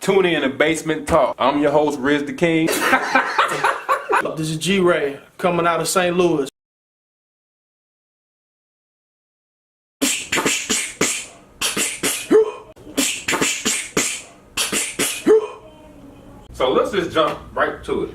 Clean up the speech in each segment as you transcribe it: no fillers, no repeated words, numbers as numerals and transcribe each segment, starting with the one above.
Tune in to Basement Talk. I'm your host, RizTheKing. This is Gee Ray coming out of St. Louis. So let's just jump right to it.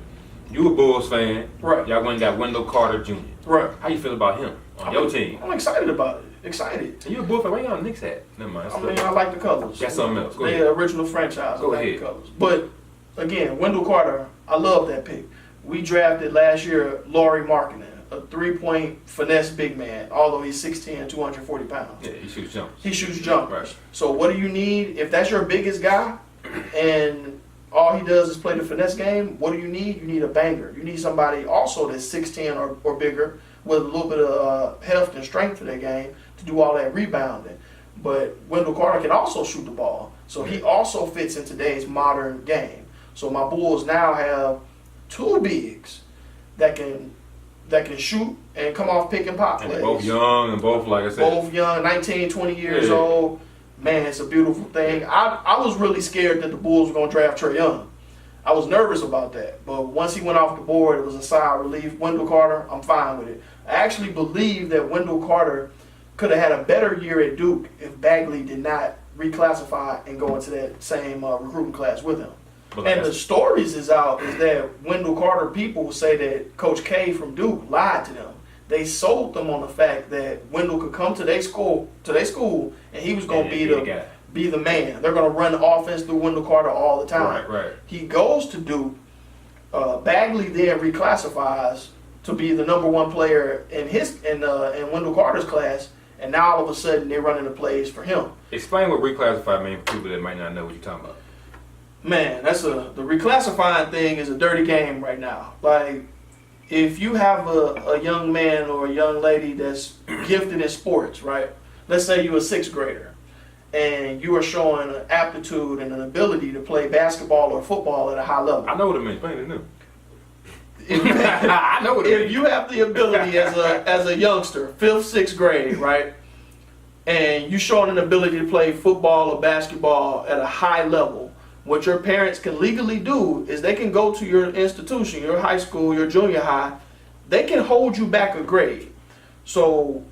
You a Bulls fan. Right. Y'all went and got Wendell Carter Jr. Right. How you feel about him on your team? I'm excited about it. Excited. You a Bulls fan? Why you on the Knicks hat? Never mind. I mean, I like the colors. Got something else. Go They're ahead. the original franchise. Go I like ahead. the colors. But again, Wendell Carter, I love that pick. We drafted last year Lauri Markkanen, a three-point finesse big man, although he's 6'10", 240 pounds. Yeah, he shoots jumpers. He shoots jumpers. Right. So what do you need? If that's your biggest guy and all he does is play the finesse game, what do you need? You need a banger. You need somebody also that's 6'10" or bigger with a little bit of heft and strength to their game to do all that rebounding. But Wendell Carter can also shoot the ball. So he also fits in today's modern game. So my Bulls now have two bigs that can shoot and come off pick and pop plays. And both young and both, like I said. Both young, 19, 20 years old. Man, it's a beautiful thing. I was really scared that the Bulls were going to draft Trae Young. I was nervous about that. But once he went off the board, it was a sigh of relief. Wendell Carter, I'm fine with it. I actually believe that Wendell Carter could have had a better year at Duke if Bagley did not reclassify and go into that same recruiting class with him. And the stories is that Wendell Carter people say that Coach K from Duke lied to them. They sold them on the fact that Wendell could come to their school, and he was going to be the man. They're going to run offense through Wendell Carter all the time. Right. He goes to Duke. Bagley then reclassifies to be the number one player in Wendell Carter's class, and now all of a sudden they're running the plays for him. Explain what reclassify means for people that might not know what you're talking about. Man, the reclassifying thing is a dirty game right now. Like, if you have a young man or a young lady that's gifted in sports, right? Let's say you're a sixth grader and you are showing an aptitude and an ability to play basketball or football at a high level. I know what it means. Plain and new. I know what it means. If you have the ability as a youngster, 5th, 6th grade, right? And you showing an ability to play football or basketball at a high level, what your parents can legally do is they can go to your institution, your high school, your junior high. They can hold you back a grade. So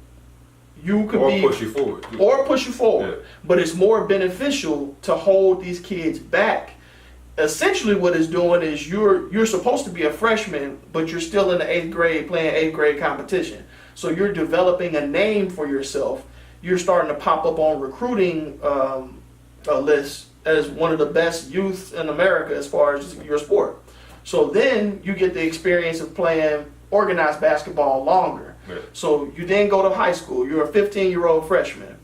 you could push you forward. Or push you forward. Yeah. But it's more beneficial to hold these kids back. Essentially what it's doing is you're supposed to be a freshman, but you're still in the 8th grade playing 8th grade competition. So you're developing a name for yourself. You're starting to pop up on recruiting lists as one of the best youth in America as far as your sport. So then you get the experience of playing organized basketball longer. Yeah. So you then go to high school. You're a 15-year-old freshman.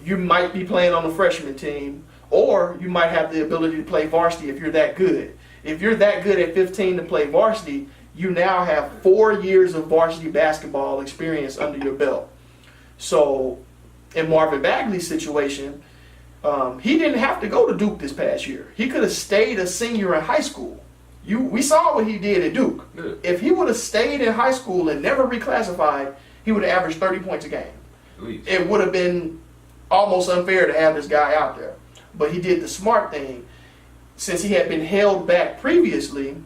You might be playing on the freshman team, or you might have the ability to play varsity if you're that good. If you're that good at 15 to play varsity, you now have 4 years of varsity basketball experience under your belt. So in Marvin Bagley's situation, he didn't have to go to Duke this past year. He could have stayed a senior in high school. We saw what he did at Duke. Yeah. If he would have stayed in high school and never reclassified, he would have averaged 30 points a game. It would have been almost unfair to have this guy out there. But he did the smart thing. Since he had been held back previously,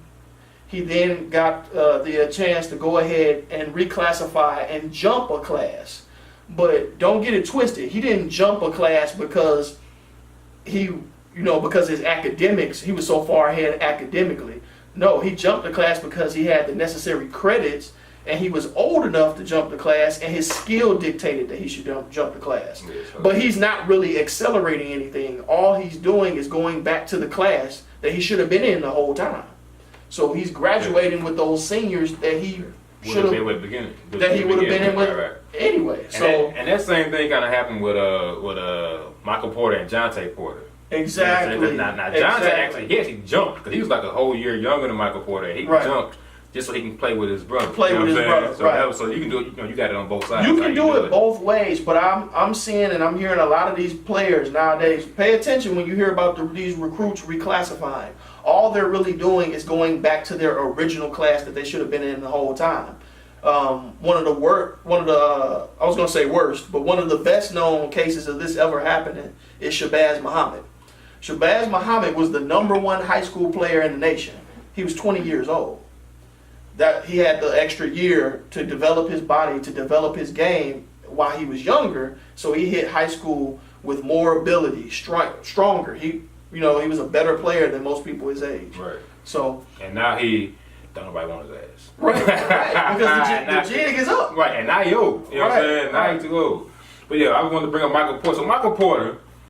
he then got the chance to go ahead and reclassify and jump a class. But don't get it twisted. He didn't jump a class because because his academics, he was so far ahead academically. No, he jumped the class because he had the necessary credits and he was old enough to jump the class and his skill dictated that he should jump the class. Yes, but he's not really accelerating anything. All he's doing is going back to the class that he should have been in the whole time. So he's graduating with those seniors that he should have been with beginning. That he would have been in with anyway. And that same thing kind of happened with Michael Porter and Jonte Porter. Exactly. You know now Jonte actually jumped because he was like a whole year younger than Michael Porter. He jumped just so he can play with his brother. So you can do it. You got it on both sides. You can do it both ways, but I'm seeing and I'm hearing a lot of these players nowadays. Pay attention when you hear about these recruits reclassifying. All they're really doing is going back to their original class that they should have been in the whole time. One of the best known cases of this ever happening is Shabazz Muhammad. Shabazz Muhammad was the #1 high school player in the nation. He was 20 years old. That he had the extra year to develop his body, to develop his game while he was younger. So he hit high school with more ability, stronger. He was a better player than most people his age. Right. So. And now don't nobody want his ass. Right. Because the jig is up. Right. And now he old. You know what I'm saying? Now he's too old. But yeah, I wanted to bring up Michael Porter. So Michael Porter